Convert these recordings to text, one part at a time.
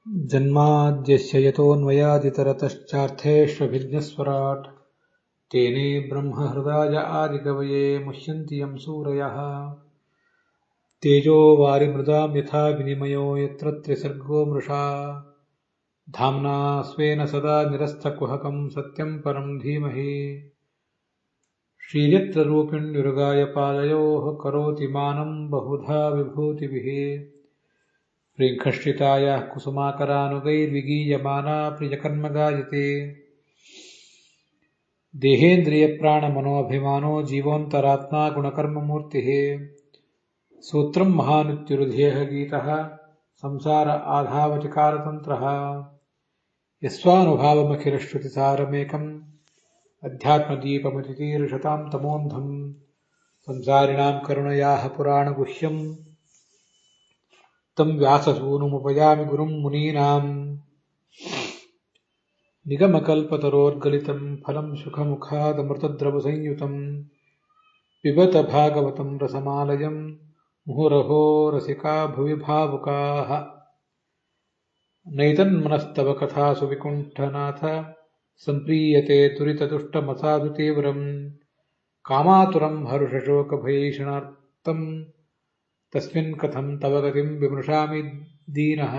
जन्माद्यस्य यतोऽन्वयादितरतश्चार्थेष्वभिज्ञस्वराट् तेने ब्रह्महृदाय आदिकवये मुह्यन्ति यं सूरयः तेजो वारिमृदां यथा विनिमयो यत्र त्रिसर्गो मृषा धाम्ना स्वेन सदा निरस्तकुहकं सत्यं परं धीमहि श्रीयत्ररूपिण्युरुगाय पादयोः करोति मानं बहुधा विभूतिभिः प्रियङ्कश्चितायाः कुसुमाकरानुगैर्विगीयमाना प्रियकर्मगायते देहेन्द्रियप्राणमनोऽभिमानो जीवोऽन्तरात्मा गुणकर्ममूर्तिः सूत्रं महानित्युरुधेह गीतः संसार आधावतिकारतन्त्रः यस्वानुभावमखिलश्रुतिसारमेकम् अध्यात्मदीपमतितीर्षतां तमोऽन्धम् संसारिणां करुणयाः पुराणगुह्यम् तं व्याससूनुमुपयामि गुरुं मुनीनां निगमकल्पतरोर्गलितं फलं सुखमुखादमृतद्रवसंयुतं पिबत भागवतं रसमालयं मुहुरहो रसिका भुवि भावुकाः नैतन्मनस्तव कथासु विकुण्ठनाथ सम्प्रीयते तुरिततुष्टमसाधु तीव्रम् कामातुरं हर्षशोकभयैषणार्तं तस्मिन् कथं तव गतिं विमृशामि दीनः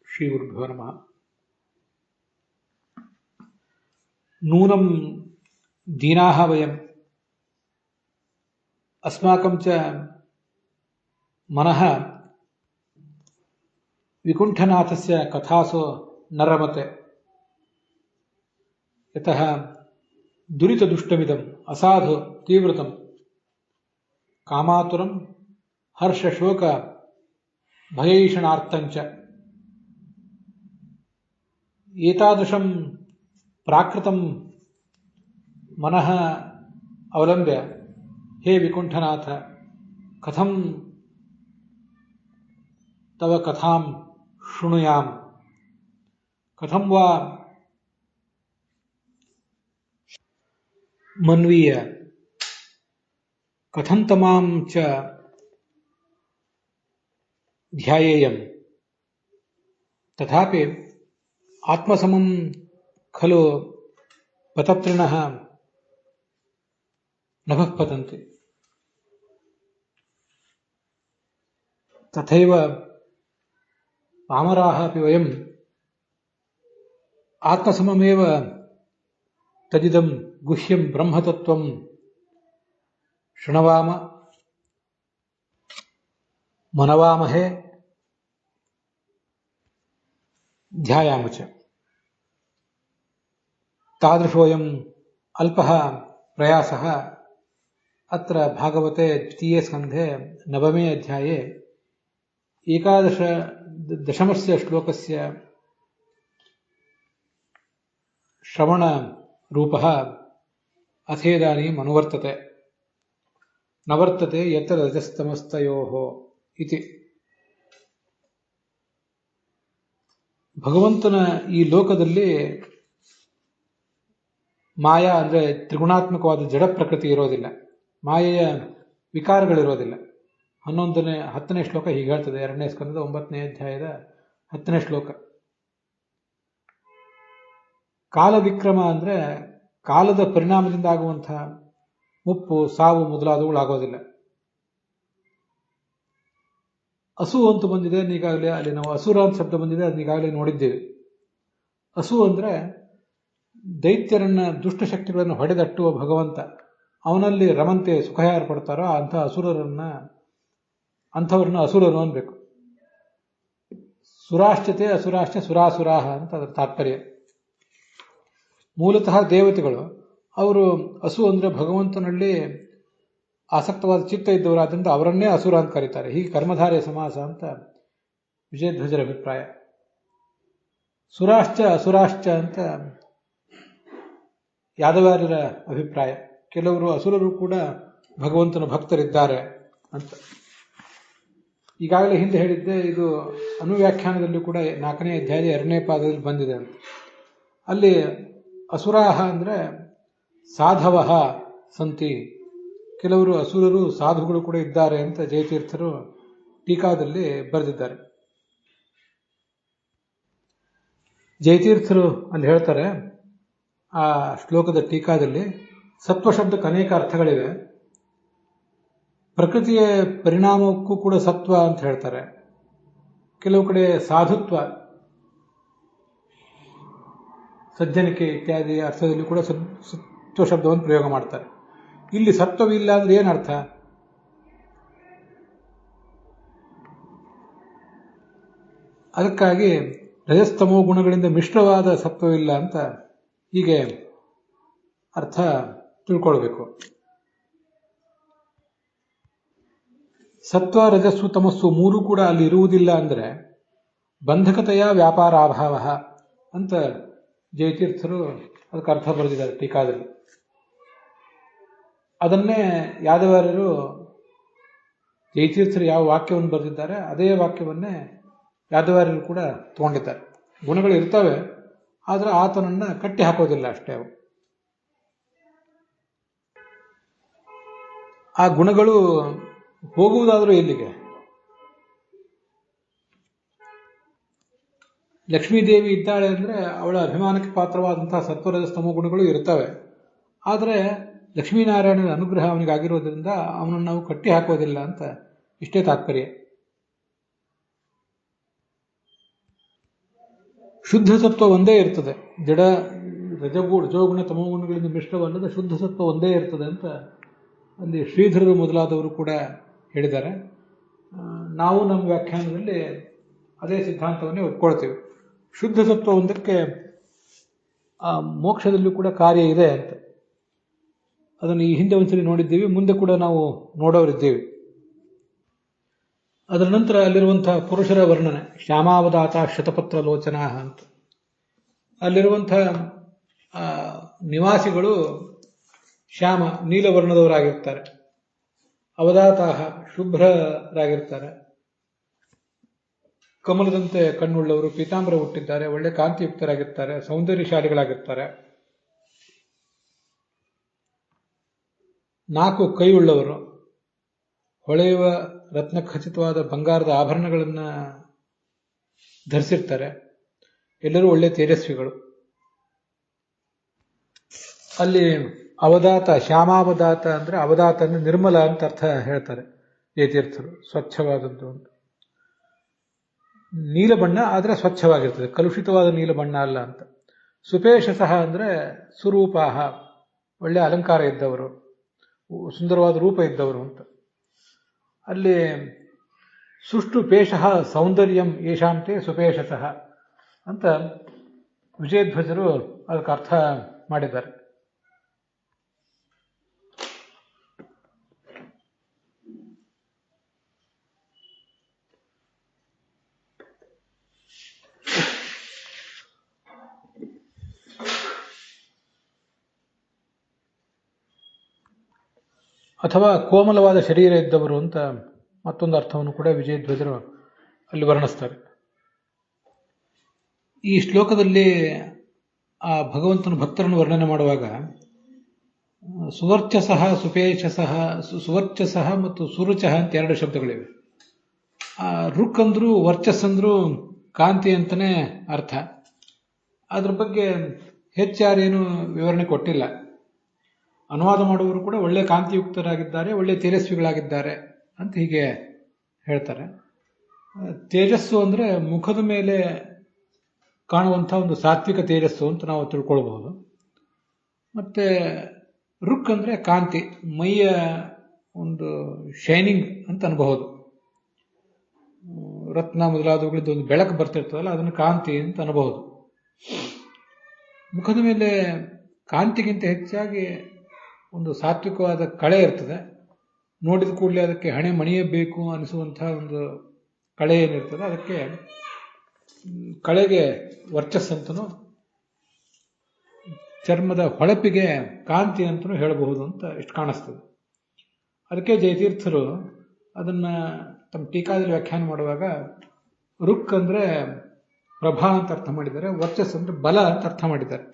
श्रीगुरुभ्यो नमः। नूनं दीनाः वयम् अस्माकं च मनः विकुण्ठनाथस्य कथासु न रमते। यतः दुरितदुष्टमिदम् असाधु तीव्रतम् कामातुरं हर्षशोक भयैषणार्थञ्च एतादृशं प्राकृतं मनः अवलम्ब्य हे विकुण्ठनाथ कथं तव कथां शृणुयाम्, कथं वा मन्वीय, कथं तमां च ध्यायेयम्। तथापि आत्मसमं खलु पतत्रिणः नभः पतन्ति। तथैव पामराः अपि वयम् आत्मसममेव तदिदं गुह्यं ब्रह्मतत्त्वं शृणवाम मनवामहे ध्यायाम च। तादृशोऽयम् अल्पः प्रयासः अत्र भागवते द्वितीये स्कन्धे 9मे अध्याये दशमस्य श्लोकस्य श्रवणरूपः अथेदानीम् अनुवर्तते। न वर्तते यत्र रजस्तमस्तयोः इति। ಭಗವಂತನ ಈ ಲೋಕದಲ್ಲಿ ಮಾಯಾ ಅಂದರೆ ತ್ರಿಗುಣಾತ್ಮಕವಾದ ಜಡ ಪ್ರಕೃತಿ ಇರೋದಿಲ್ಲ, ಮಾಯೆಯ ವಿಕಾರಗಳಿರೋದಿಲ್ಲ. 10ನೇ ಶ್ಲೋಕ ಹೀಗೆ ಹೇಳ್ತದೆ, 2ನೇ ಸ್ಕಂದದ 9ನೇ ಅಧ್ಯಾಯದ 10ನೇ ಶ್ಲೋಕ. ಕಾಲ ವಿಕ್ರಮ ಅಂದರೆ ಕಾಲದ ಪರಿಣಾಮದಿಂದ ಆಗುವಂತಹ ಮುಪ್ಪು, ಸಾವು ಮೊದಲಾದವುಗಳಾಗೋದಿಲ್ಲ. ಅಸು ಅಂತ ಬಂದಿದೆ, ಈಗಾಗಲೇ ಅಲ್ಲಿ ನಾವು ಅಸುರ ಅಂತ ಶಬ್ದ ಬಂದಿದೆ, ಅದನ್ನ ಈಗಾಗಲೇ ನೋಡಿದ್ದೇವೆ. ಅಸು ಅಂದರೆ ದೈತ್ಯರನ್ನ ದುಷ್ಟಶಕ್ತಿಗಳನ್ನು ಹೊಡೆದಟ್ಟುವ ಭಗವಂತ. ಅವನಲ್ಲಿ ರಮಂತೆ ಸುಖ ಯಾರು ಪಡ್ತಾರೋ ಅಂಥ ಅಂಥವ್ರನ್ನ ಅಸುರರು ಅನ್ಬೇಕು. ಸುರಾಶ್ಚತೆ ಅಸುರಾಶ್ಚ ಸುರಾಸುರಾಹ ಅಂತ ಅದರ ತಾತ್ಪರ್ಯ. ಮೂಲತಃ ದೇವತೆಗಳು ಅವರು ಅಸು ಅಂದರೆ ಭಗವಂತನಲ್ಲಿ ಆಸಕ್ತವಾದ ಚಿತ್ತ ಇದ್ದವರಾದ್ರಿಂದ ಅವರನ್ನೇ ಅಸುರ ಅಂತ ಕರೀತಾರೆ. ಹೀಗೆ ಕರ್ಮಧಾರಯ ಸಮಾಸ ಅಂತ ವಿಜಯಧ್ವಜರ ಅಭಿಪ್ರಾಯ. ಸುರಾಶ್ಚ ಅಸುರಾಶ್ಚ ಅಂತ ಯಾದವಾರ್ಯರ ಅಭಿಪ್ರಾಯ. ಕೆಲವರು ಅಸುರರು ಕೂಡ ಭಗವಂತನ ಭಕ್ತರಿದ್ದಾರೆ ಅಂತ. ಈಗಾಗಲೇ ಹಿಂದೆ ಹೇಳಿದ್ದೆ, ಇದು ಅನುವ್ಯಾಖ್ಯಾನದಲ್ಲೂ ಕೂಡ 4ನೇ ಅಧ್ಯಾಯದ 2ನೇ ಪಾದದಲ್ಲಿ ಬಂದಿದೆ ಅಂತ. ಅಲ್ಲಿ ಅಸುರಾಹ ಅಂದರೆ ಸಾಧವಃ ಸಂತಿ, ಕೆಲವರು ಅಸುರರು ಸಾಧುಗಳು ಕೂಡ ಇದ್ದಾರೆ ಅಂತ ಜಯತೀರ್ಥರು ಟೀಕಾದಲ್ಲಿ ಬರೆದಿದ್ದಾರೆ. ಜಯತೀರ್ಥರು ಅಲ್ಲಿ ಹೇಳ್ತಾರೆ ಆ ಶ್ಲೋಕದ ಟೀಕಾದಲ್ಲಿ, ಸತ್ವ ಶಬ್ದಕ್ಕೆ ಅನೇಕ ಅರ್ಥಗಳಿವೆ. ಪ್ರಕೃತಿಯ ಪರಿಣಾಮಕ್ಕೂ ಕೂಡ ಸತ್ವ ಅಂತ ಹೇಳ್ತಾರೆ. ಕೆಲವು ಕಡೆ ಸಾಧುತ್ವ, ಸಜ್ಜನಿಕೆ ಇತ್ಯಾದಿ ಅರ್ಥದಲ್ಲಿ ಕೂಡ ಸತ್ವ ಶಬ್ದವನ್ನು ಪ್ರಯೋಗ ಮಾಡ್ತಾರೆ. ಇಲ್ಲಿ ಸತ್ವವಿಲ್ಲ ಅಂದ್ರೆ ಏನರ್ಥ? ಅದಕ್ಕಾಗಿ ರಜಸ್ತಮೋ ಗುಣಗಳಿಂದ ಮಿಶ್ರವಾದ ಸತ್ವವಿಲ್ಲ ಅಂತ ಹೀಗೆ ಅರ್ಥ ತಿಳ್ಕೊಳ್ಬೇಕು. ಸತ್ವ ರಜಸ್ಸು ತಮಸ್ಸು ಮೂರು ಕೂಡ ಅಲ್ಲಿ ಇರುವುದಿಲ್ಲ ಅಂದರೆ ಬಂಧಕತೆಯ ವ್ಯಾಪಾರಾಭಾವ ಅಂತ ಜಯತೀರ್ಥರು ಅದಕ್ಕೆ ಅರ್ಥ ಬರೆದಿದ್ದಾರೆ ಟೀಕಾದಲ್ಲಿ. ಅದನ್ನೇ ಯಾದವಾರ್ಯರು ಜಯತೀರ್ಥರು ಯಾವ ವಾಕ್ಯವನ್ನು ಬರೆದಿದ್ದಾರೆ ಅದೇ ವಾಕ್ಯವನ್ನೇ ಯಾದವಾರ್ಯರು ಕೂಡ ತಗೊಂಡಿದ್ದಾರೆ. ಗುಣಗಳು ಇರ್ತವೆ, ಆದರೆ ಆತನನ್ನ ಕಟ್ಟಿ ಹಾಕೋದಿಲ್ಲ ಅಷ್ಟೇ. ಅವು ಆ ಗುಣಗಳು ಹೋಗುವುದಾದರೂ ಎಲ್ಲಿಗೆ? ಲಕ್ಷ್ಮೀದೇವಿ ಇದ್ದಾಳೆ ಅಂದರೆ ಅವಳ ಅಭಿಮಾನಕ್ಕೆ ಪಾತ್ರವಾದಂತಹ ಸತ್ವರಜಸ್ತಮೋ ಗುಣಗಳು ಇರ್ತವೆ. ಆದರೆ ಲಕ್ಷ್ಮೀನಾರಾಯಣನ ಅನುಗ್ರಹ ಅವನಿಗಾಗಿರೋದ್ರಿಂದ ಅವನನ್ನು ನಾವು ಕಟ್ಟಿ ಹಾಕೋದಿಲ್ಲ ಅಂತ ಇಷ್ಟೇ ತಾತ್ಪರ್ಯ. ಶುದ್ಧ ಸತ್ವ ಒಂದೇ ಇರ್ತದೆ, ಜಡ ರಜೋಗುಣ ತಮೋಗುಣಗಳಿಂದ ಮಿಶ್ರವಲ್ಲದ ಶುದ್ಧ ಸತ್ವ ಒಂದೇ ಇರ್ತದೆ ಅಂತ ಅಲ್ಲಿ ಶ್ರೀಧರರು ಮೊದಲಾದವರು ಕೂಡ ಹೇಳಿದ್ದಾರೆ. ನಾವು ನಮ್ಮ ವ್ಯಾಖ್ಯಾನದಲ್ಲಿ ಅದೇ ಸಿದ್ಧಾಂತವನ್ನೇ ಒಪ್ಕೊಳ್ತೇವೆ. ಶುದ್ಧ ಸತ್ವ ಒಂದಕ್ಕೆ ಮೋಕ್ಷದಲ್ಲೂ ಕೂಡ ಕಾರ್ಯ ಇದೆ ಅಂತ. ಅದನ್ನು ಈ ಹಿಂದೆ ಒಂದ್ಸಲಿ ನೋಡಿದ್ದೀವಿ, ಮುಂದೆ ಕೂಡ ನಾವು ನೋಡೋರಿದ್ದೇವೆ. ಅದರ ನಂತರ ಅಲ್ಲಿರುವಂತಹ ಪುರುಷರ ವರ್ಣನೆ, ಶ್ಯಾಮಾವದಾತ ಶತಪತ್ರ ಲೋಚನಾ ಅಂತ. ಅಲ್ಲಿರುವಂತಹ ನಿವಾಸಿಗಳು ಶ್ಯಾಮ ನೀಲವರ್ಣದವರಾಗಿರ್ತಾರೆ, ಅವದಾತಾಹ ಶುಭ್ರರಾಗಿರ್ತಾರೆ, ಕಮಲದಂತೆ ಕಣ್ಣುಳ್ಳವರು, ಪೀತಾಂಬರ ಹುಟ್ಟಿದ್ದಾರೆ, ಒಳ್ಳೆ ಕಾಂತಿಯುಕ್ತರಾಗಿರ್ತಾರೆ, ಸೌಂದರ್ಯಶಾಲಿಗಳಾಗಿರ್ತಾರೆ. 4 ಕೈಯುಳ್ಳವರು, ಹೊಳೆಯುವ ರತ್ನಖಚಿತವಾದ ಬಂಗಾರದ ಆಭರಣಗಳನ್ನು ಧರಿಸಿರ್ತಾರೆ. ಎಲ್ಲರೂ ಒಳ್ಳೆ ತೇಜಸ್ವಿಗಳು. ಅಲ್ಲಿ ಅವದಾತ, ಶ್ಯಾಮಾವದಾತ ಅಂದ್ರೆ ಅವದಾತ ಅಂದ್ರೆ ನಿರ್ಮಲ ಅಂತ ಅರ್ಥ ಹೇಳ್ತಾರೆ ಜಯತೀರ್ಥರು. ಸ್ವಚ್ಛವಾದದ್ದು ಅಂತ. ನೀಲಬಣ್ಣ ಆದರೆ ಸ್ವಚ್ಛವಾಗಿರ್ತದೆ, ಕಲುಷಿತವಾದ ನೀಲಬಣ್ಣ ಅಲ್ಲ ಅಂತ. ಸುಪೇಶಸಃ ಅಂದ್ರೆ ಸುರೂಪಾಹ, ಒಳ್ಳೆ ಅಲಂಕಾರ ಇದ್ದವರು, ಸುಂದರವಾದ ರೂಪ ಇದ್ದವರು ಅಂತ. ಅಲ್ಲಿ ಸುಷ್ಟು ಪೇಶಃ ಸೌಂದರ್ಯಂ ಯೇಷಾಂತೆ ಸುಪೇಶಸಃ ಅಂತ ವಿಜಯಧ್ವಜರು ಅದಕ್ಕೆ ಅರ್ಥ ಮಾಡಿದ್ದಾರೆ. ಅಥವಾ ಕೋಮಲವಾದ ಶರೀರ ಇದ್ದವರು ಅಂತ ಮತ್ತೊಂದು ಅರ್ಥವನ್ನು ಕೂಡ ವಿಜಯಧ್ವಜರು ಅಲ್ಲಿ ವರ್ಣಿಸ್ತಾರೆ. ಈ ಶ್ಲೋಕದಲ್ಲಿ ಆ ಭಗವಂತನ ಭಕ್ತರನ್ನು ವರ್ಣನೆ ಮಾಡುವಾಗ ಸುವರ್ಚಸಃ ಸುಪೇಶಸಃ, ಸುವರ್ಚಸಃ ಮತ್ತು ಸುರುಚಃ ಅಂತ 2 ಶಬ್ದಗಳಿವೆ. ಆ ರುಕ್ ಅಂದ್ರು ವರ್ಚಸ್ಸಂದ್ರು ಕಾಂತಿ ಅಂತಲೇ ಅರ್ಥ. ಅದ್ರ ಬಗ್ಗೆ ಹೆಚ್ಚಾರೇನು ವಿವರಣೆ ಕೊಟ್ಟಿಲ್ಲ. ಅನುವಾದ ಮಾಡುವವರು ಕೂಡ ಒಳ್ಳೆ ಕಾಂತಿಯುಕ್ತರಾಗಿದ್ದಾರೆ, ಒಳ್ಳೆ ತೇಜಸ್ವಿಗಳಾಗಿದ್ದಾರೆ ಅಂತ ಹೀಗೆ ಹೇಳ್ತಾರೆ. ತೇಜಸ್ಸು ಅಂದರೆ ಮುಖದ ಮೇಲೆ ಕಾಣುವಂಥ ಒಂದು ಸಾತ್ವಿಕ ತೇಜಸ್ಸು ಅಂತ ನಾವು ತಿಳ್ಕೊಳ್ಬಹುದು. ಮತ್ತೆ ರುಕ್ ಅಂದರೆ ಕಾಂತಿ, ಮೈಯ ಒಂದು ಶೈನಿಂಗ್ ಅಂತ ಅನ್ಬಹುದು. ರತ್ನ ಮೊದಲಾದವುಗಳಿಂದ ಒಂದು ಬೆಳಕು ಬರ್ತಿರ್ತದಲ್ಲ, ಅದನ್ನು ಕಾಂತಿ ಅಂತ ಅನ್ಬಹುದು. ಮುಖದ ಮೇಲೆ ಕಾಂತಿಗಿಂತ ಹೆಚ್ಚಾಗಿ ಒಂದು ಸಾತ್ವಿಕವಾದ ಕಳೆ ಇರ್ತದೆ. ನೋಡಿದ ಕೂಡಲೇ ಅದಕ್ಕೆ ಹಣೆ ಮಣಿಯಬೇಕು ಅನಿಸುವಂತಹ ಒಂದು ಕಳೆ ಏನಿರ್ತದೆ, ಅದಕ್ಕೆ ಕಳೆಗೆ ವರ್ಚಸ್ಸಂತನೂ ಚರ್ಮದ ಹೊಳಪಿಗೆ ಕಾಂತಿ ಅಂತಲೂ ಹೇಳಬಹುದು ಅಂತ ಇಷ್ಟು ಕಾಣಿಸ್ತದೆ. ಅದಕ್ಕೆ ಜಯತೀರ್ಥರು ಅದನ್ನು ತಮ್ಮ ಟೀಕಾದಲ್ಲಿ ವ್ಯಾಖ್ಯಾನ ಮಾಡುವಾಗ ರುಕ್ ಅಂದರೆ ಪ್ರಭಾ ಅಂತ ಅರ್ಥ ಮಾಡಿದ್ದಾರೆ, ವರ್ಚಸ್ ಅಂದರೆ ಬಲ ಅಂತ ಅರ್ಥ ಮಾಡಿದ್ದಾರೆ.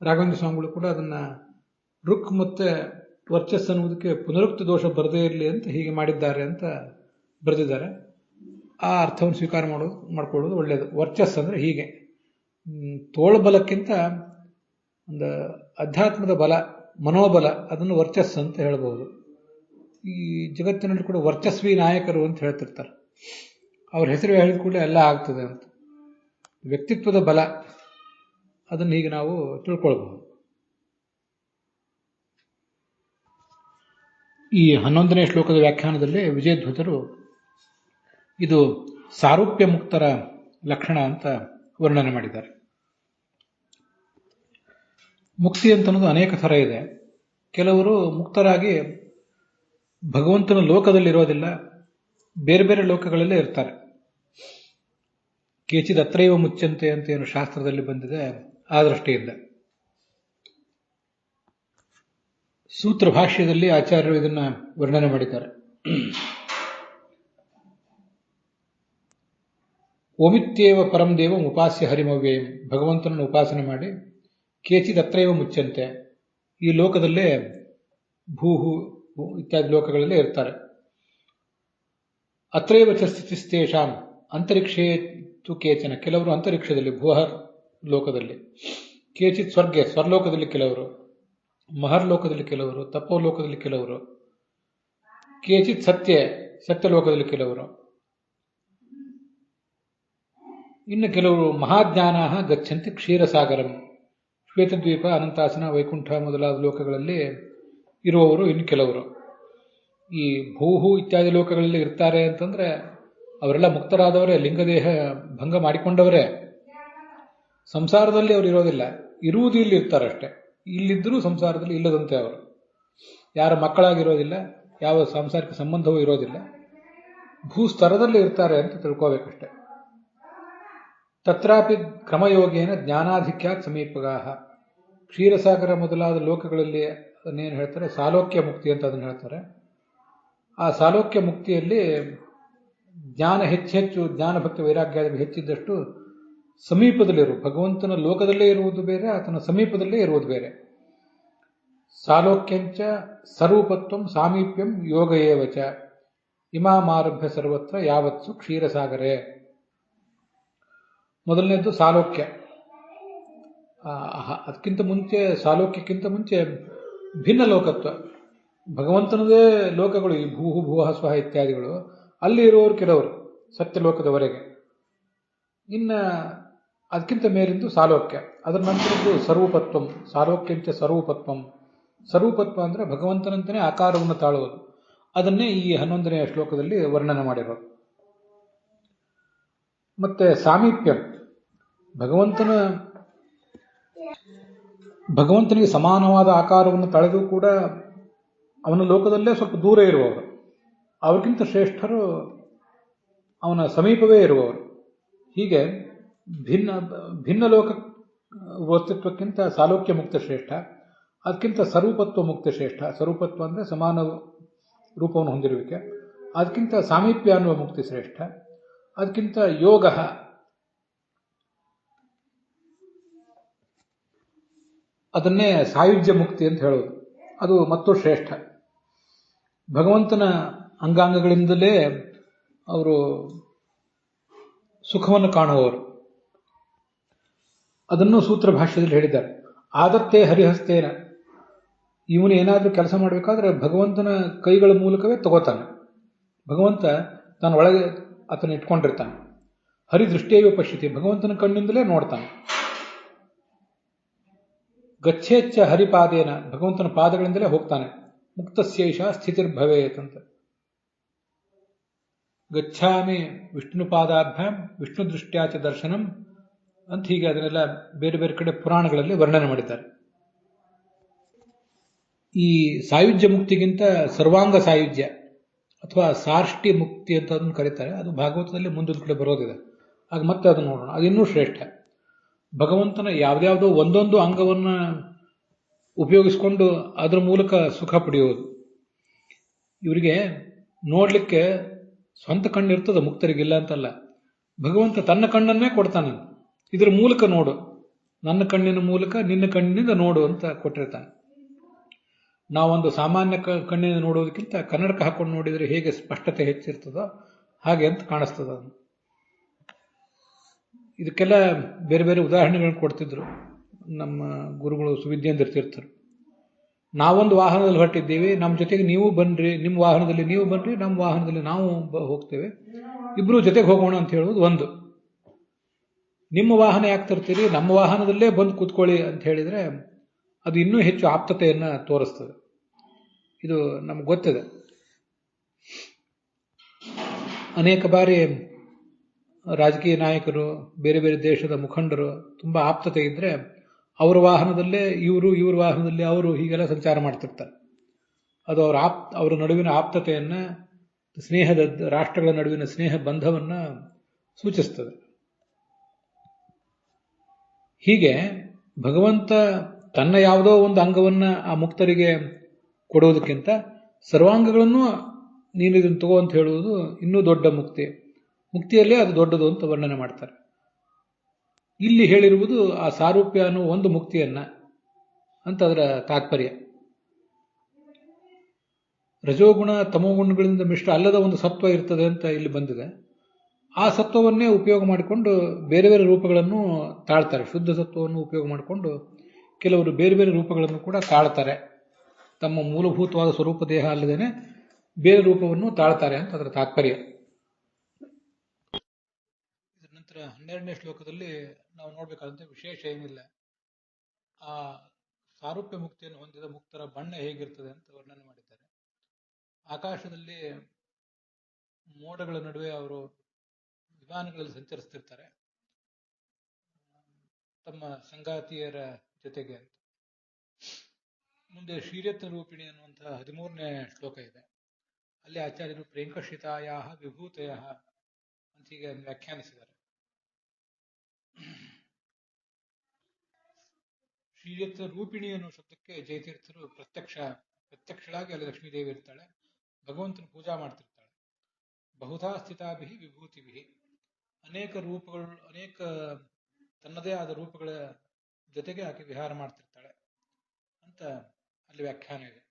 ರಾಘವೇಂದ್ರ ಸ್ವಾಮಿಗಳು ಕೂಡ ಅದನ್ನು ರುಕ್ ಮತ್ತೆ ವರ್ಚಸ್ ಅನ್ನುವುದಕ್ಕೆ ಪುನರುಕ್ತಿ ದೋಷ ಬರದೇ ಇರಲಿ ಅಂತ ಹೀಗೆ ಮಾಡಿದ್ದಾರೆ ಅಂತ ಬರೆದಿದ್ದಾರೆ. ಆ ಅರ್ಥವನ್ನು ಸ್ವೀಕಾರ ಮಾಡ್ಕೊಳ್ಳೋದು ಒಳ್ಳೆಯದು. ವರ್ಚಸ್ ಅಂದರೆ ಹೀಗೆ ತೋಳ್ಬಲಕ್ಕಿಂತ ಒಂದು ಅಧ್ಯಾತ್ಮದ ಬಲ, ಮನೋಬಲ, ಅದನ್ನು ವರ್ಚಸ್ಸು ಅಂತ ಹೇಳ್ಬೋದು. ಈ ಜಗತ್ತಿನಲ್ಲಿ ಕೂಡ ವರ್ಚಸ್ವಿ ನಾಯಕರು ಅಂತ ಹೇಳ್ತಿರ್ತಾರೆ. ಅವ್ರ ಹೆಸರು ಹೇಳಿದ ಕೂಡಲೇ ಎಲ್ಲ ಆಗ್ತದೆ ಅಂತ. ವ್ಯಕ್ತಿತ್ವದ ಬಲ, ಅದನ್ನು ಹೀಗೆ ನಾವು ತಿಳ್ಕೊಳ್ಬಹುದು. ಈ 11ನೇ ಶ್ಲೋಕದ ವ್ಯಾಖ್ಯಾನದಲ್ಲಿ ವಿಜಯಧ್ವಜರು ಇದು ಸಾರೂಪ್ಯ ಮುಕ್ತರ ಲಕ್ಷಣ ಅಂತ ವರ್ಣನೆ ಮಾಡಿದ್ದಾರೆ. ಮುಕ್ತಿ ಅಂತನ್ನೋದು ಅನೇಕ ಥರ ಇದೆ. ಕೆಲವರು ಮುಕ್ತರಾಗಿ ಭಗವಂತನ ಲೋಕದಲ್ಲಿರೋದಿಲ್ಲ, ಬೇರೆ ಬೇರೆ ಲೋಕಗಳಲ್ಲೇ ಇರ್ತಾರೆ. ಕೇಚಿದ ಅತ್ರೈವ ಮುಚ್ಚಂತೆ ಅಂತ ಏನು ಶಾಸ್ತ್ರದಲ್ಲಿ ಬಂದಿದೆ, ಆ ದೃಷ್ಟಿಯಿಂದ. ಸೂತ್ರ ಭಾಷ್ಯದಲ್ಲಿ ಆಚಾರ್ಯರು ಇದನ್ನ ವರ್ಣನೆ ಮಾಡಿದ್ದಾರೆ. ಓಮಿತ್ಯೇವ ಪರಂ ದೇವಂ ಉಪಾಸ್ಯ ಹರಿಮವ್ಯಯಂ, ಭಗವಂತನನ್ನು ಉಪಾಸನೆ ಮಾಡಿ ಕೇಚಿದ ಅತ್ರೈವ ಮುಚ್ಚಂತೆ, ಈ ಲೋಕದಲ್ಲೇ ಭೂಹು ಇತ್ಯಾದಿ ಲೋಕಗಳಲ್ಲೇ ಇರ್ತಾರೆ. ಅತ್ರೈವ ಚ ಸ್ಥಿತಿಸ್ತೇಷಾಂ ಅಂತರಿಕ್ಷೇ ತು ಕೇಚನ, ಕೆಲವರು ಅಂತರಿಕ್ಷದಲ್ಲಿ ಭೂಹರ್ ಲೋಕದಲ್ಲಿ, ಕೇಚಿತ್ ಸ್ವರ್ಗೆ ಸ್ವರ್ಲೋಕದಲ್ಲಿ ಕೆಲವರು, ಮಹರ್ ಲೋಕದಲ್ಲಿ ಕೆಲವರು, ತಪೋಲೋಕದಲ್ಲಿ ಕೆಲವರು, ಕೇಚಿತ್ ಸತ್ಯಲೋಕದಲ್ಲಿ ಕೆಲವರು, ಇನ್ನು ಕೆಲವರು ಮಹಾಜ್ಞಾನ ಗಚ್ಚಂತಿ ಕ್ಷೀರಸಾಗರಂ, ಶ್ವೇತದ್ವೀಪ, ಅನಂತಾಸನ, ವೈಕುಂಠ ಮೊದಲಾದ ಲೋಕಗಳಲ್ಲಿ ಇರುವವರು ಇನ್ನು ಕೆಲವರು. ಈ ಭೂಹು ಇತ್ಯಾದಿ ಲೋಕಗಳಲ್ಲಿ ಇರ್ತಾರೆ ಅಂತಂದ್ರೆ ಅವರೆಲ್ಲ ಮುಕ್ತರಾದವರೇ, ಲಿಂಗದೇಹ ಭಂಗ ಮಾಡಿಕೊಂಡವರೇ. ಸಂಸಾರದಲ್ಲಿ ಅವರು ಇರೋದಿಲ್ಲ, ಇರುವುದು ಇಲ್ಲಿ ಇರ್ತಾರಷ್ಟೇ. ಇಲ್ಲಿದ್ದರೂ ಸಂಸಾರದಲ್ಲಿ ಇಲ್ಲದಂತೆ ಅವರು. ಯಾರ ಮಕ್ಕಳಾಗಿರೋದಿಲ್ಲ, ಯಾವ ಸಾಂಸಾರಿಕ ಸಂಬಂಧವೂ ಇರೋದಿಲ್ಲ, ಭೂಸ್ತರದಲ್ಲಿ ಇರ್ತಾರೆ ಅಂತ ತಿಳ್ಕೋಬೇಕಷ್ಟೆ. ತತ್ರಾಪಿ ಕ್ರಮಯೋಗೇನ ಜ್ಞಾನಾಧಿಕ್ಯಾತ್ ಸಮೀಪಗಾಹ, ಕ್ಷೀರಸಾಗರ ಮೊದಲಾದ ಲೋಕಗಳಲ್ಲಿ ಅದನ್ನೇನು ಹೇಳ್ತಾರೆ, ಸಾಲೋಕ್ಯ ಮುಕ್ತಿ ಅಂತ ಅದನ್ನು ಹೇಳ್ತಾರೆ. ಆ ಸಾಲೋಕ್ಯ ಮುಕ್ತಿಯಲ್ಲಿ ಜ್ಞಾನ ಹೆಚ್ಚು ಜ್ಞಾನ ಭಕ್ತಿ ವೈರಾಗ್ಯ ಹೆಚ್ಚಿದ್ದಷ್ಟು ಸಮೀಪದಲ್ಲಿರು, ಭಗವಂತನ ಲೋಕದಲ್ಲೇ ಇರುವುದು ಬೇರೆ, ಆತನ ಸಮೀಪದಲ್ಲೇ ಇರುವುದು ಬೇರೆ. ಸಾಲೋಕ್ಯಂಚ ಸ್ವರೂಪತ್ವಂ ಸಾಮೀಪ್ಯಂ ಯೋಗ ಏವಚ ಇಮಾಮಾರಭ್ಯ ಸರ್ವತ್ರ ಯಾವತ್ಸು ಕ್ಷೀರಸಾಗರೇ. ಮೊದಲನೇದ್ದು ಸಾಲೋಕ್ಯ. ಅದಕ್ಕಿಂತ ಮುಂಚೆ, ಸಾಲೋಕ್ಯಕ್ಕಿಂತ ಮುಂಚೆ ಭಿನ್ನ ಲೋಕತ್ವ, ಭಗವಂತನದೇ ಲೋಕಗಳು, ಈ ಭೂಹು ಭೂಹ ಸ್ವಹ ಇತ್ಯಾದಿಗಳು, ಅಲ್ಲಿ ಇರುವವರು ಕೆಲವರು ಸತ್ಯಲೋಕದವರೆಗೆ. ಇನ್ನು ಅದಕ್ಕಿಂತ ಮೇಲಿಂದು ಸಾಲೋಕ್ಯ, ಅದರ ನಂತರದ್ದು ಸ್ವರೂಪತ್ವಂ, ಸಾಲೋಕ್ಯಂಚ ಸ್ವರೂಪತ್ವಂ. ಸ್ವರೂಪತ್ವ ಅಂದರೆ ಭಗವಂತನಂತನೇ ಆಕಾರವನ್ನು ತಾಳುವುದು. ಅದನ್ನೇ ಈ 11ನೇ ಶ್ಲೋಕದಲ್ಲಿ ವರ್ಣನೆ ಮಾಡಿರೋದು. ಮತ್ತೆ ಸಾಮೀಪ್ಯಂ, ಭಗವಂತನಿಗೆ ಸಮಾನವಾದ ಆಕಾರವನ್ನು ತಳೆದು ಕೂಡ ಅವನ ಲೋಕದಲ್ಲೇ ಸ್ವಲ್ಪ ದೂರ ಇರುವವರು, ಅವ್ರಿಗಿಂತ ಶ್ರೇಷ್ಠರು ಅವನ ಸಮೀಪವೇ ಇರುವವರು. ಹೀಗೆ ಭಿನ್ನ ಲೋಕ ವರ್ತಿತ್ವಕ್ಕಿಂತ ಸಾಲೋಕ್ಯ ಮುಕ್ತ ಶ್ರೇಷ್ಠ, ಅದಕ್ಕಿಂತ ಸ್ವರೂಪತ್ವ ಮುಕ್ತ ಶ್ರೇಷ್ಠ. ಸ್ವರೂಪತ್ವ ಅಂದರೆ ಸಮಾನ ರೂಪವನ್ನು ಹೊಂದಿರುವಿಕೆ. ಅದಕ್ಕಿಂತ ಸಾಮೀಪ್ಯ ಅನ್ನುವ ಮುಕ್ತಿ ಶ್ರೇಷ್ಠ. ಅದಕ್ಕಿಂತ ಯೋಗ, ಅದನ್ನೇ ಸಾಯುಜ್ಯ ಮುಕ್ತಿ ಅಂತ ಹೇಳೋದು, ಅದು ಮತ್ತೂ ಶ್ರೇಷ್ಠ. ಭಗವಂತನ ಅಂಗಾಂಗಗಳಿಂದಲೇ ಅವರು ಸುಖವನ್ನು ಕಾಣುವವರು. ಅದನ್ನು ಸೂತ್ರ ಭಾಷ್ಯದಲ್ಲಿ ಹೇಳಿದ್ದಾರೆ. ಆದತ್ತೇ ಹರಿಹಸ್ತೇನ, ಇವನು ಏನಾದರೂ ಕೆಲಸ ಮಾಡಬೇಕಾದ್ರೆ ಭಗವಂತನ ಕೈಗಳ ಮೂಲಕವೇ ತಗೋತಾನೆ. ಭಗವಂತ ತಾನು ಒಳಗೆ ಆತನ ಇಟ್ಕೊಂಡಿರ್ತಾನೆ. ಹರಿದೃಷ್ಟಿಯೋ ಪಶ್ಯತಿ, ಭಗವಂತನ ಕಣ್ಣಿಂದಲೇ ನೋಡ್ತಾನೆ. ಗಚ್ಚೇಚ್ಛ ಹರಿಪಾದೇನ, ಭಗವಂತನ ಪಾದಗಳಿಂದಲೇ ಹೋಗ್ತಾನೆ. ಮುಕ್ತಸ್ಯೈಷ ಸ್ಥಿತಿರ್ಭವೇತ್ ಅಂತ. ಗಚ್ಛಾಮಿ ವಿಷ್ಣು ಪಾದಾಭ್ಯಾಂ ವಿಷ್ಣು ದೃಷ್ಟ್ಯಾಚ ದರ್ಶನಂ ಅಂತ, ಹೀಗೆ ಅದನ್ನೆಲ್ಲ ಬೇರೆ ಬೇರೆ ಕಡೆ ಪುರಾಣಗಳಲ್ಲಿ ವರ್ಣನೆ ಮಾಡಿದ್ದಾರೆ. ಈ ಸಾಯುಜ್ಯ ಮುಕ್ತಿಗಿಂತ ಸರ್ವಾಂಗ ಸಾಯುಜ್ಯ ಅಥವಾ ಸಾರ್ಷ್ಟಿ ಮುಕ್ತಿ ಅಂತ ಅದನ್ನು ಕರೀತಾರೆ. ಅದು ಭಾಗವತದಲ್ಲಿ ಮುಂದೊಂದು ಕಡೆ ಬರೋದಿದೆ, ಆಗ ಮತ್ತೆ ಅದನ್ನು ನೋಡೋಣ. ಅದು ಇನ್ನೂ ಶ್ರೇಷ್ಠ. ಭಗವಂತನ ಯಾವುದ್ಯಾವುದೋ ಒಂದೊಂದು ಅಂಗವನ್ನು ಉಪಯೋಗಿಸಿಕೊಂಡು ಅದರ ಮೂಲಕ ಸುಖ ಪಡೆಯುವುದು. ಇವರಿಗೆ ನೋಡಲಿಕ್ಕೆ ಸ್ವಂತ ಕಣ್ಣಿರ್ತದೆ, ಮುಕ್ತರಿಗಿಲ್ಲ ಅಂತಲ್ಲ. ಭಗವಂತ ತನ್ನ ಕಣ್ಣನ್ನೇ ಕೊಡ್ತಾನೆ. ಇದರ ಮೂಲಕ ನೋಡು, ನನ್ನ ಕಣ್ಣಿನ ಮೂಲಕ ನಿನ್ನ ಕಣ್ಣಿನಿಂದ ನೋಡು ಅಂತ ಕೊಟ್ಟಿರ್ತಾನೆ. ನಾವೊಂದು ಸಾಮಾನ್ಯ ಕಣ್ಣಿನಿಂದ ನೋಡೋದಕ್ಕಿಂತ ಕನ್ನಡಕ ಹಾಕೊಂಡು ನೋಡಿದರೆ ಹೇಗೆ ಸ್ಪಷ್ಟತೆ ಹೆಚ್ಚಿರ್ತದೋ ಹಾಗೆ ಅಂತ ಕಾಣಿಸ್ತದ. ಇದಕ್ಕೆಲ್ಲ ಬೇರೆ ಬೇರೆ ಉದಾಹರಣೆಗಳನ್ನು ಕೊಡ್ತಿದ್ರು ನಮ್ಮ ಗುರುಗಳು ಸುವಿದ್ಯೇಂದ್ರ ತೀರ್ಥರು. ನಾವೊಂದು ವಾಹನದಲ್ಲಿ ಹೊರಟಿದ್ದೀವಿ, ನಮ್ಮ ಜೊತೆಗೆ ನೀವು ಬನ್ನಿರಿ, ನಿಮ್ಮ ವಾಹನದಲ್ಲಿ ನೀವು ಬನ್ನಿರಿ, ನಮ್ಮ ವಾಹನದಲ್ಲಿ ನಾವು ಹೋಗ್ತೇವೆ, ಇಬ್ಬರು ಜೊತೆಗೆ ಹೋಗೋಣ ಅಂತ ಹೇಳುವುದು ಒಂದು. ನಿಮ್ಮ ವಾಹನ ಯಾಕೆ ತರ್ತೀರಿ, ನಮ್ಮ ವಾಹನದಲ್ಲೇ ಬಂದು ಕೂತ್ಕೊಳ್ಳಿ ಅಂತ ಹೇಳಿದರೆ ಅದು ಇನ್ನೂ ಹೆಚ್ಚು ಆಪ್ತತೆಯನ್ನು ತೋರಿಸ್ತದೆ. ಇದು ನಮ್ಗೆ ಗೊತ್ತಿದೆ. ಅನೇಕ ಬಾರಿ ರಾಜಕೀಯ ನಾಯಕರು, ಬೇರೆ ಬೇರೆ ದೇಶದ ಮುಖಂಡರು ತುಂಬ ಆಪ್ತತೆ ಇದ್ದರೆ ಅವರ ವಾಹನದಲ್ಲೇ ಇವ್ರ ವಾಹನದಲ್ಲಿ ಅವರು ಹೀಗೆಲ್ಲ ಸಂಚಾರ ಮಾಡ್ತಿರ್ತಾರೆ. ಅದು ಅವರ ನಡುವಿನ ಆಪ್ತತೆಯನ್ನು, ಸ್ನೇಹದ ರಾಷ್ಟ್ರಗಳ ನಡುವಿನ ಸ್ನೇಹ ಬಂಧವನ್ನು ಸೂಚಿಸ್ತದೆ. ಹೀಗೆ ಭಗವಂತ ತನ್ನ ಯಾವುದೋ ಒಂದು ಅಂಗವನ್ನು ಆ ಮುಕ್ತರಿಗೆ ಕೊಡುವುದಕ್ಕಿಂತ ಸರ್ವಾಂಗಗಳನ್ನು ನೀನು ಇದನ್ನು ತಗೋ ಅಂತ ಹೇಳುವುದು ಇನ್ನೂ ದೊಡ್ಡ ಮುಕ್ತಿ. ಮುಕ್ತಿಯಲ್ಲೇ ಅದು ದೊಡ್ಡದು ಅಂತ ವರ್ಣನೆ ಮಾಡ್ತಾರೆ. ಇಲ್ಲಿ ಹೇಳಿರುವುದು ಆ ಸಾರೂಪ್ಯ ಅನ್ನೋ ಒಂದು ಮುಕ್ತಿಯನ್ನ ಅಂತ ಅದರ ತಾತ್ಪರ್ಯ. ರಜೋಗುಣ ತಮೋಗುಣಗಳಿಂದ ಮಿಶ್ರ ಅಲ್ಲದ ಒಂದು ಸತ್ವ ಇರ್ತದೆ ಅಂತ ಇಲ್ಲಿ ಬಂದಿದೆ. ಆ ಸತ್ವವನ್ನೇ ಉಪಯೋಗ ಮಾಡಿಕೊಂಡು ಬೇರೆ ಬೇರೆ ರೂಪಗಳನ್ನು ತಾಳ್ತಾರೆ. ಶುದ್ಧ ಸತ್ವವನ್ನು ಉಪಯೋಗ ಮಾಡಿಕೊಂಡು ಕೆಲವರು ಬೇರೆ ಬೇರೆ ರೂಪಗಳನ್ನು ಕೂಡ ತಾಳ್ತಾರೆ. ತಮ್ಮ ಮೂಲಭೂತವಾದ ಸ್ವರೂಪ ದೇಹ ಅಲ್ಲದೇನೆ ಬೇರೆ ರೂಪವನ್ನು ತಾಳ್ತಾರೆ ಅಂತ ಅದರ ತಾತ್ಪರ್ಯ. ಇದರ ನಂತರ 12ನೇ ಶ್ಲೋಕದಲ್ಲಿ ನಾವು ನೋಡಬೇಕಾದಂತೆ ವಿಶೇಷ ಏನಿಲ್ಲ. ಆ ಸಾರೂಪ್ಯ ಮುಕ್ತಿಯನ್ನು ಹೊಂದಿದ ಮುಕ್ತರ ಬಣ್ಣ ಹೇಗಿರ್ತದೆ ಅಂತ ವರ್ಣನೆ ಮಾಡಿದ್ದಾರೆ. ಆಕಾಶದಲ್ಲಿ ಮೋಡಗಳ ನಡುವೆ ಅವರು ವಿಮಾನಗಳಲ್ಲಿ ಸಂಚರಿಸ್ತಿರ್ತಾರೆ ತಮ್ಮ ಸಂಗಾತಿಯರ ಜೊತೆಗೆ ಅಂತ. ಮುಂದೆ ಶ್ರೀರತ್ನ ರೂಪಿಣಿ ಅನ್ನುವಂತಹ 13ನೇ ಶ್ಲೋಕ ಇದೆ. ಅಲ್ಲಿ ಆಚಾರ್ಯರು ಪ್ರೇಂಕಷಿತಾಯ ವಿಭೂತಯ ಅಂತ ಹೀಗೆ ವ್ಯಾಖ್ಯಾನಿಸಿದ್ದಾರೆ. ಶ್ರೀರತ್ನ ರೂಪಿಣಿ ಅನ್ನೋ ಶಬ್ದಕ್ಕೆ ಜಯತೀರ್ಥರು ಪ್ರತ್ಯಕ್ಷಳಾಗಿ ಅಲ್ಲಿ ಲಕ್ಷ್ಮೀದೇವಿ ಇರ್ತಾಳೆ, ಭಗವಂತನ ಪೂಜಾ ಮಾಡ್ತಿರ್ತಾಳೆ. ಬಹುಧಾ ಸ್ಥಿತಾಭಿ ವಿಭೂತಿಭಿ, ಅನೇಕ ರೂಪಗಳು, ಅನೇಕ ತನ್ನದೇ ಆದ ರೂಪಗಳ ಜೊತೆಗೆ ಆಕೆ ವಿಹಾರ ಮಾಡ್ತಿರ್ತಾಳೆ ಅಂತ ಅಲ್ಲಿ ವ್ಯಾಖ್ಯಾನ ಇದೆ.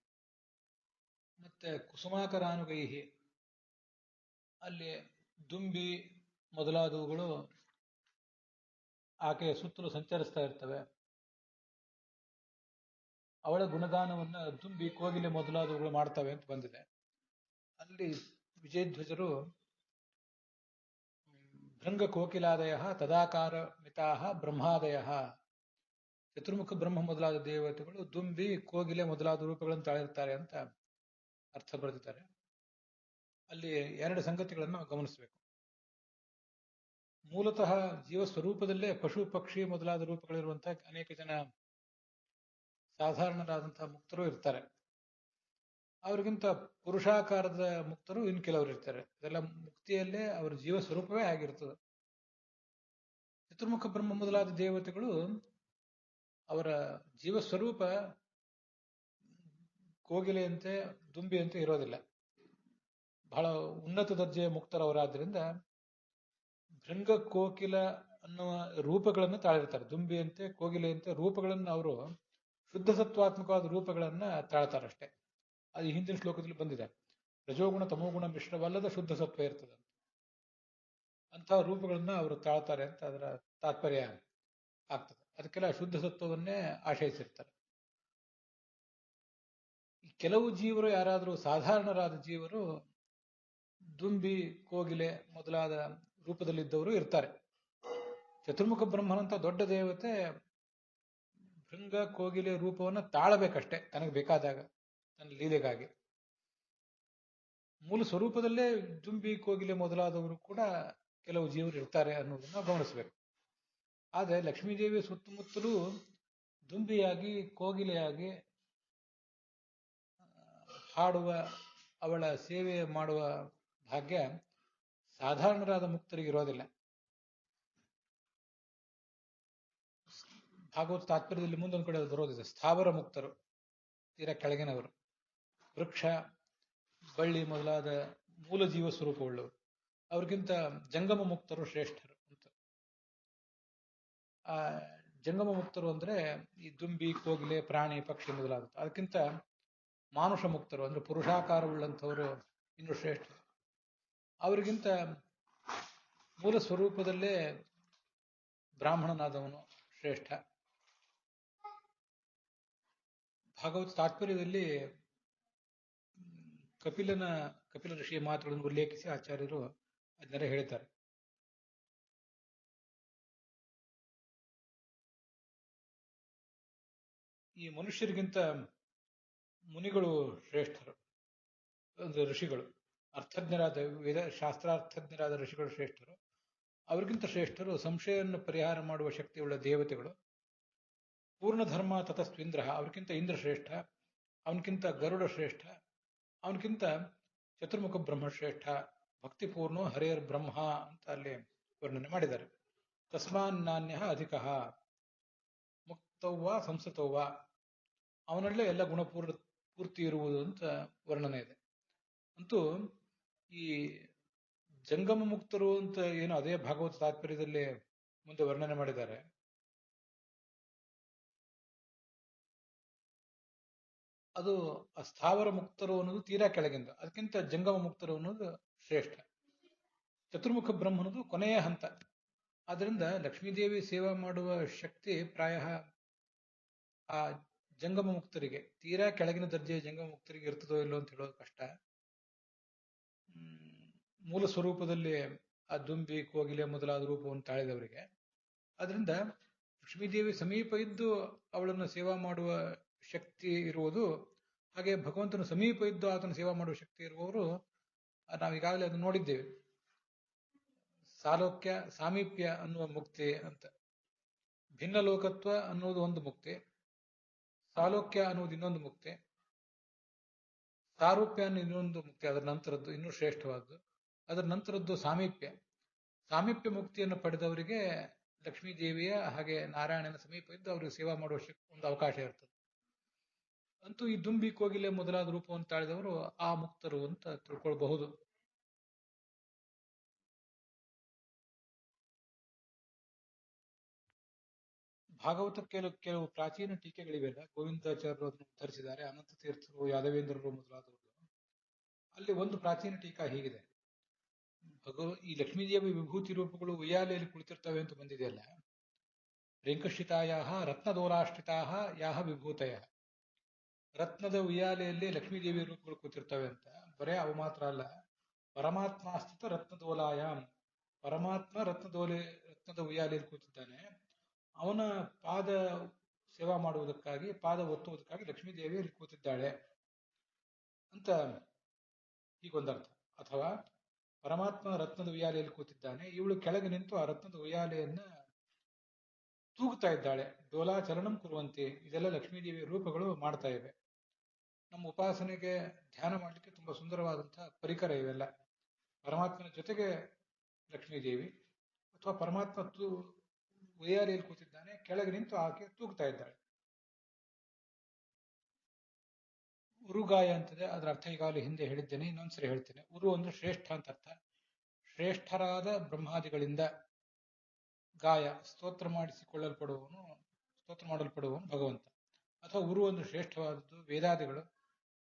ಮತ್ತೆ ಕುಸುಮಾಕರಾನುಗೈಹಿ, ಅಲ್ಲಿ ದುಂಬಿ ಮೊದಲಾದವುಗಳು ಆಕೆಯ ಸುತ್ತಲೂ ಸಂಚರಿಸ್ತಾ ಇರ್ತವೆ. ಅವಳ ಗುಣಗಾನವನ್ನ ದುಂಬಿ, ಕೋಗಿಲೆ ಮೊದಲಾದವುಗಳು ಮಾಡ್ತವೆ ಅಂತ ಬಂದಿದೆ. ಅಲ್ಲಿ ವಿಜಯಧ್ವಜರು ಭೃಂಗ ಕೋಕಿಲಾದಯ ತದಾಕಾರ ಮಿತಾಹ ಬ್ರಹ್ಮಾದಯ, ಚತುರ್ಮುಖ ಬ್ರಹ್ಮ ಮೊದಲಾದ ದೇವತೆಗಳು ದುಂಬಿ, ಕೋಗಿಲೆ ಮೊದಲಾದ ರೂಪಗಳನ್ನು ತಾಳಿರ್ತಾರೆ ಅಂತ ಅರ್ಥ ಬರೆದಿದ್ದಾರೆ. ಅಲ್ಲಿ ಎರಡು ಸಂಗತಿಗಳನ್ನು ನಾವು ಗಮನಿಸಬೇಕು. ಮೂಲತಃ ಜೀವ ಸ್ವರೂಪದಲ್ಲೇ ಪಶು ಪಕ್ಷಿ ಮೊದಲಾದ ರೂಪಗಳಿರುವಂತಹ ಅನೇಕ ಜನ ಸಾಧಾರಣರಾದಂತಹ ಮುಕ್ತರು ಇರ್ತಾರೆ. ಅವ್ರಿಗಿಂತ ಪುರುಷಾಕಾರದ ಮುಕ್ತರು ಇನ್ನು ಕೆಲವರು ಇರ್ತಾರೆ. ಇದೆಲ್ಲ ಮುಕ್ತಿಯಲ್ಲೇ ಅವರ ಜೀವ ಸ್ವರೂಪವೇ ಆಗಿರ್ತದೆ. ಚತುರ್ಮುಖ ಬ್ರಹ್ಮ ಮೊದಲಾದ ದೇವತೆಗಳು ಅವರ ಜೀವ ಸ್ವರೂಪ ಕೋಗಿಲೆಯಂತೆ ದುಂಬಿಯಂತೆ ಇರೋದಿಲ್ಲ. ಬಹಳ ಉನ್ನತ ದರ್ಜೆಯ ಮುಕ್ತರವರಾದ್ರಿಂದ ಭೃಂಗ ಕೋಕಿಲ ಅನ್ನುವ ರೂಪಗಳನ್ನು ತಾಳಿರ್ತಾರೆ. ದುಂಬಿಯಂತೆ ಕೋಗಿಲೆಯಂತೆ ರೂಪಗಳನ್ನು ಅವರು ಶುದ್ಧ ಸತ್ವಾತ್ಮಕವಾದ ರೂಪಗಳನ್ನ ತಾಳ್ತಾರಷ್ಟೇ. ಅದು ಹಿಂದಿನ ಶ್ಲೋಕದಲ್ಲಿ ಬಂದಿದೆ. ರಜೋಗುಣ ತಮೋಗುಣ ಮಿಶ್ರವಲ್ಲದ ಶುದ್ಧ ಸತ್ವ ಇರ್ತದೆ, ಅಂತಹ ರೂಪಗಳನ್ನ ಅವರು ತಾಳ್ತಾರೆ ಅಂತ ಅದರ ತಾತ್ಪರ್ಯ ಆಗ್ತದೆ. ಅದಕ್ಕೆಲ್ಲ ಶುದ್ಧ ಸತ್ವವನ್ನೇ ಆಶ್ರಯಿಸಿರ್ತಾರೆ. ಕೆಲವು ಜೀವರು, ಯಾರಾದರೂ ಸಾಧಾರಣರಾದ ಜೀವರು ದುಂಬಿ, ಕೋಗಿಲೆ ಮೊದಲಾದ ರೂಪದಲ್ಲಿದ್ದವರು ಇರ್ತಾರೆ. ಚತುರ್ಮುಖ ಬ್ರಹ್ಮನಂತ ದೊಡ್ಡ ದೇವತೆ ಭೃಂಗ ಕೋಗಿಲೆ ರೂಪವನ್ನು ತಾಳಬೇಕಷ್ಟೆ ತನಗೆ ಬೇಕಾದಾಗ, ತನ್ನ ಲೀಲೆಗಾಗಿ. ಮೂಲ ಸ್ವರೂಪದಲ್ಲೇ ದುಂಬಿ, ಕೋಗಿಲೆ ಮೊದಲಾದವರು ಕೂಡ ಕೆಲವು ಜೀವರು ಇರ್ತಾರೆ ಅನ್ನೋದನ್ನ ಗಮನಿಸಬೇಕು. ಆದರೆ ಲಕ್ಷ್ಮೀದೇವಿಯ ಸುತ್ತಮುತ್ತಲೂ ದುಂಬಿಯಾಗಿ, ಕೋಗಿಲೆಯಾಗಿ ಹಾಡುವ, ಅವಳ ಸೇವೆ ಮಾಡುವ ಭಾಗ್ಯ ಸಾಧಾರಣರಾದ ಮುಕ್ತರಿಗಿರೋದಿಲ್ಲ. ಭಾಗವತ ತಾತ್ಪರ್ಯದಲ್ಲಿ ಮುಂದೊಂದು ಕಡೆ ಬರೋದಿದೆ. ಸ್ಥಾವರ ಮುಕ್ತರು, ತೀರಾ ಕೆಳಗಿನವರು, ವೃಕ್ಷ ಬಳ್ಳಿ ಮೊದಲಾದ ಮೂಲ ಜೀವ ಸ್ವರೂಪವುಳ್ಳವರು, ಅವ್ರಿಗಿಂತ ಜಂಗಮ ಮುಕ್ತರು ಶ್ರೇಷ್ಠರು ಅಂತ. ಆ ಜಂಗಮ ಮುಕ್ತರು ಅಂದ್ರೆ ಈ ದುಂಬಿ, ಕೋಗಿಲೆ, ಪ್ರಾಣಿ, ಪಕ್ಷಿ ಮೊದಲಾದ, ಅದಕ್ಕಿಂತ ಮಾನುಷ ಮುಕ್ತರು ಅಂದ್ರೆ ಪುರುಷಾಕಾರವುಳ್ಳಂಥವರು ಇನ್ನು ಶ್ರೇಷ್ಠರು. ಅವರಿಗಿಂತ ಮೂಲ ಸ್ವರೂಪದಲ್ಲೇ ಬ್ರಾಹ್ಮಣನಾದವನು ಶ್ರೇಷ್ಠ. ಭಾಗವತ ತಾತ್ಪರ್ಯದಲ್ಲಿ ಕಪಿಲ ಋಷಿಯ ಮಾತುಗಳನ್ನು ಉಲ್ಲೇಖಿಸಿ ಆಚಾರ್ಯರು ಅದನ್ನೆಲ್ಲ ಹೇಳ್ತಾರೆ. ಈ ಮನುಷ್ಯರಿಗಿಂತ ಮುನಿಗಳು ಶ್ರೇಷ್ಠರು, ಋಷಿಗಳು, ಅರ್ಥಜ್ಞರಾದ ಶಾಸ್ತ್ರಾರ್ಥಜ್ಞರಾದ ಋಷಿಗಳು ಶ್ರೇಷ್ಠರು. ಅವರಿಗಿಂತ ಶ್ರೇಷ್ಠರು ಸಂಶಯವನ್ನು ಪರಿಹಾರ ಮಾಡುವ ಶಕ್ತಿಯುಳ್ಳ ದೇವತೆಗಳು. ಪೂರ್ಣ ಧರ್ಮ ತತಸ್ವಿಂದ್ರ, ಅವರಿಗಿಂತ ಇಂದ್ರ ಶ್ರೇಷ್ಠ, ಅವನಕ್ಕಿಂತ ಗರುಡ ಶ್ರೇಷ್ಠ, ಅವನಕ್ಕಿಂತ ಚತುರ್ಮುಖ ಬ್ರಹ್ಮ ಶ್ರೇಷ್ಠ. ಭಕ್ತಿಪೂರ್ಣೋ ಹರೇರ್ ಬ್ರಹ್ಮ ಅಂತ ಅಲ್ಲಿ ವರ್ಣನೆ ಮಾಡಿದ್ದಾರೆ. ತಸ್ಮಾನ್ ನಾನ್ಯ ಅಧಿಕ ಮುಕ್ತವ್ವ ಸಂಸ್ಕೃತವ್ವ, ಅವನಲ್ಲೇ ಎಲ್ಲ ಪೂರ್ತಿ ಇರುವುದು ಅಂತ ವರ್ಣನೆ ಇದೆ. ಅಂತೂ ಈ ಜಂಗಮ ಮುಕ್ತರು ಅಂತ ಏನು ಅದೇ ಭಾಗವತ ತಾತ್ಪರ್ಯದಲ್ಲಿ ಮುಂದೆ ವರ್ಣನೆ ಮಾಡಿದ್ದಾರೆ. ಅದು ಸ್ಥಾವರ ಮುಕ್ತರು ಅನ್ನೋದು ತೀರಾ ಕೆಳಗಿಂದ, ಅದಕ್ಕಿಂತ ಜಂಗಮ ಮುಕ್ತರು ಅನ್ನೋದು ಶ್ರೇಷ್ಠ. ಚತುರ್ಮುಖ ಬ್ರಹ್ಮ ಅನ್ನೋದು ಕೊನೆಯ ಹಂತ. ಆದ್ರಿಂದ ಲಕ್ಷ್ಮೀದೇವಿ ಸೇವಾ ಮಾಡುವ ಶಕ್ತಿ ಪ್ರಾಯ ಆ ಜಂಗಮ ಮುಕ್ತರಿಗೆ, ತೀರಾ ಕೆಳಗಿನ ದರ್ಜೆಯ ಜಂಗಮ ಮುಕ್ತರಿಗೆ ಇರ್ತದೋ ಇಲ್ಲೋ ಅಂತ ಹೇಳೋದು ಕಷ್ಟ. ಮೂಲ ಸ್ವರೂಪದಲ್ಲಿ ಆ ದುಂಬಿ ಕೋಗಿಲೆ ಮೊದಲಾದ ರೂಪವನ್ನು ತಾಳಿದವರಿಗೆ. ಅದರಿಂದ ಲಕ್ಷ್ಮೀದೇವಿ ಸಮೀಪ ಇದ್ದು ಅವಳನ್ನು ಸೇವಾ ಮಾಡುವ ಶಕ್ತಿ ಇರುವುದು, ಹಾಗೆ ಭಗವಂತನ ಸಮೀಪ ಇದ್ದು ಆತನ ಸೇವಾ ಮಾಡುವ ಶಕ್ತಿ ಇರುವವರು ನಾವೀಗಾಗಲೇ ಅದನ್ನು ನೋಡಿದ್ದೇವೆ. ಸಾಲೋಕ್ಯ ಸಾಮೀಪ್ಯ ಅನ್ನುವ ಮುಕ್ತಿ ಅಂತ. ಭಿನ್ನ ಲೋಕತ್ವ ಅನ್ನೋದು ಒಂದು ಮುಕ್ತಿ, ಸಾಲೋಕ್ಯ ಅನ್ನೋದು ಇನ್ನೊಂದು ಮುಕ್ತಿ, ಸಾರೂಪ್ಯ ಅನ್ನೋ ಇನ್ನೊಂದು ಮುಕ್ತಿ, ಅದರ ನಂತರದ್ದು ಇನ್ನೂ ಶ್ರೇಷ್ಠವಾದ್ದು. ಅದರ ನಂತರದ್ದು ಸಾಮೀಪ್ಯ ಮುಕ್ತಿಯನ್ನು ಪಡೆದವರಿಗೆ ಲಕ್ಷ್ಮೀ ದೇವಿಯ ಹಾಗೆ ನಾರಾಯಣನ ಸಮೀಪ ಇದ್ದು ಅವರಿಗೆ ಸೇವಾ ಮಾಡುವ ಒಂದು ಅವಕಾಶ ಇರ್ತದೆ. ಅಂತೂ ಈ ದುಂಬಿ ಕೋಗಿಲೆ ಮೊದಲಾದ ರೂಪವನ್ನು ತಾಳಿದವರು ಆ ಮುಕ್ತರು ಅಂತ ತಿಳ್ಕೊಳ್ಬಹುದು. ಭಾಗವತ ಕೆಲವು ಪ್ರಾಚೀನ ಟೀಕೆಗಳಿವೆಲ್ಲ, ಗೋವಿಂದಾಚಾರ್ಯರು ಅದನ್ನು ಉತ್ತರಿಸಿದ್ದಾರೆ, ಅನಂತ ತೀರ್ಥರು, ಯಾದವೇಂದ್ರರು ಮೊದಲಾದವರು. ಅಲ್ಲಿ ಒಂದು ಪ್ರಾಚೀನ ಟೀಕಾ ಹೀಗಿದೆ: ಈ ಲಕ್ಷ್ಮೀದೇವಿ ವಿಭೂತಿ ರೂಪಗಳು ಉಯ್ಯಾಲೆಯಲ್ಲಿ ಕುಳಿತಿರ್ತವೆ ಅಂತ ಬಂದಿದೆಯಲ್ಲ, ರೇಂಕಶ್ರಿತಾಯ ರತ್ನದೋಲಾಶ್ರಿತಾ ಯಾಹ ವಿಭೂತಯ, ರತ್ನದ ಉಯ್ಯಾಲೆಯಲ್ಲಿ ಲಕ್ಷ್ಮೀದೇವಿ ರೂಪಗಳು ಕೂತಿರ್ತವೆ ಅಂತ. ಬರೇ ಅವು ಮಾತ್ರ ಅಲ್ಲ, ಪರಮಾತ್ಮ ಸ್ಥಿತ ರತ್ನದೋಲಾಯಾಮ್, ಪರಮಾತ್ಮ ರತ್ನದ ಉಯ್ಯಾಲೆಯಲ್ಲಿ ಕೂತಿದ್ದಾನೆ. ಅವನ ಪಾದ ಸೇವಾ ಮಾಡುವುದಕ್ಕಾಗಿ, ಪಾದ ಒತ್ತುವುದಕ್ಕಾಗಿ ಲಕ್ಷ್ಮೀದೇವಿಯಲ್ಲಿ ಕೂತಿದ್ದಾಳೆ ಅಂತ ಹೀಗೊಂದರ್ಥ. ಅಥವಾ ಪರಮಾತ್ಮ ರತ್ನದ ಉಯ್ಯಾಲೆಯಲ್ಲಿ ಕೂತಿದ್ದಾನೆ, ಇವಳು ಕೆಳಗೆ ನಿಂತು ಆ ರತ್ನದ ಉಯ್ಯಾಲೆಯನ್ನ ತೂಗುತ್ತಾ ಇದ್ದಾಳೆ. ಡೋಲಾಚಲನಂ ಕುರುವಂತೆ, ಇದೆಲ್ಲ ಲಕ್ಷ್ಮೀದೇವಿಯ ರೂಪಗಳು ಮಾಡ್ತಾ ಇವೆ. ನಮ್ಮ ಉಪಾಸನೆಗೆ ಧ್ಯಾನ ಮಾಡಲಿಕ್ಕೆ ತುಂಬಾ ಸುಂದರವಾದಂತಹ ಪರಿಕರ ಇವೆಲ್ಲ. ಪರಮಾತ್ಮನ ಜೊತೆಗೆ ಲಕ್ಷ್ಮೀದೇವಿ, ಅಥವಾ ಪರಮಾತ್ಮ ಉಯ್ಯಾಲೆಯಲ್ಲಿ ಕೂತಿದ್ದಾನೆ, ಕೆಳಗೆ ನಿಂತು ಆಕೆ ತೂಗ್ತಾ ಇದ್ದಾಳೆ. ಉರುಗಾಯ ಅಂತದೆ, ಅದರ ಅರ್ಥ ಈಗಾಗಲೇ ಹಿಂದೆ ಹೇಳಿದ್ದೇನೆ, ಇನ್ನೊಂದ್ಸರಿ ಹೇಳ್ತೇನೆ. ಉರು ಅಂದ್ರೆ ಶ್ರೇಷ್ಠ ಅಂತ ಅರ್ಥ. ಶ್ರೇಷ್ಠರಾದ ಬ್ರಹ್ಮಾದಿಗಳಿಂದ ಗಾಯ ಸ್ತೋತ್ರ ಮಾಡಲ್ಪಡುವವನು ಭಗವಂತ. ಅಥವಾ ಉರು ಅಂದ್ರೆ ಶ್ರೇಷ್ಠವಾದದ್ದು, ವೇದಾದಿಗಳು,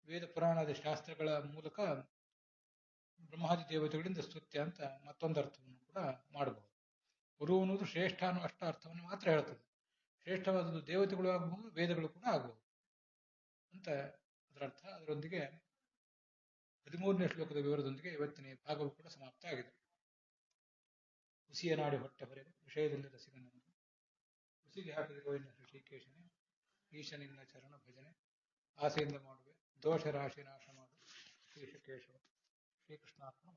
ವೇದ ಪುರಾಣಾದಿ ಶಾಸ್ತ್ರಗಳ ಮೂಲಕ ಬ್ರಹ್ಮಾದಿ ದೇವತೆಗಳಿಂದ ಸ್ತುತ್ಯ ಅಂತ ಮತ್ತೊಂದು ಅರ್ಥವನ್ನು ಕೂಡ ಮಾಡಬಹುದು. ಗುರು ಅನ್ನೋದು ಶ್ರೇಷ್ಠ ಅನ್ನೋ ಅಷ್ಟ ಅರ್ಥವನ್ನು ಮಾತ್ರ ಹೇಳ್ತದೆ. ಶ್ರೇಷ್ಠವಾದದ್ದು ದೇವತೆಗಳು ಆಗಬಹುದು, ವೇದಗಳು ಕೂಡ ಆಗಬಹುದು ಅಂತ ಅದರ ಅರ್ಥ. ಅದರೊಂದಿಗೆ 13ನೇ ಶ್ಲೋಕದ ವಿವರದೊಂದಿಗೆ ಇವತ್ತಿನ ಭಾಗವು ಕೂಡ ಸಮಾಪ್ತ ಆಗಿದೆ. ಹುಸಿಯ ನಾಡಿ ಹೊಟ್ಟೆ ಹೊರೆ ವಿಷಯದಲ್ಲಿ ರಸಿಕನಂದು, ಹುಸಿಗೆ ಹಾಕಿದಿರುವ ಶ್ರೀಕೇಶನೇ, ಈಶನಿನ್ನ ಚರಣ ಭಜನೆ ಆಸೆಯಿಂದ ಮಾಡುವೆ, ದೋಷ ರಾಶಿ ನಾಶ ಮಾಡು ಶ್ರೀಕೇಶವ. ಶ್ರೀಕೃಷ್ಣಾರ್ಪಣ.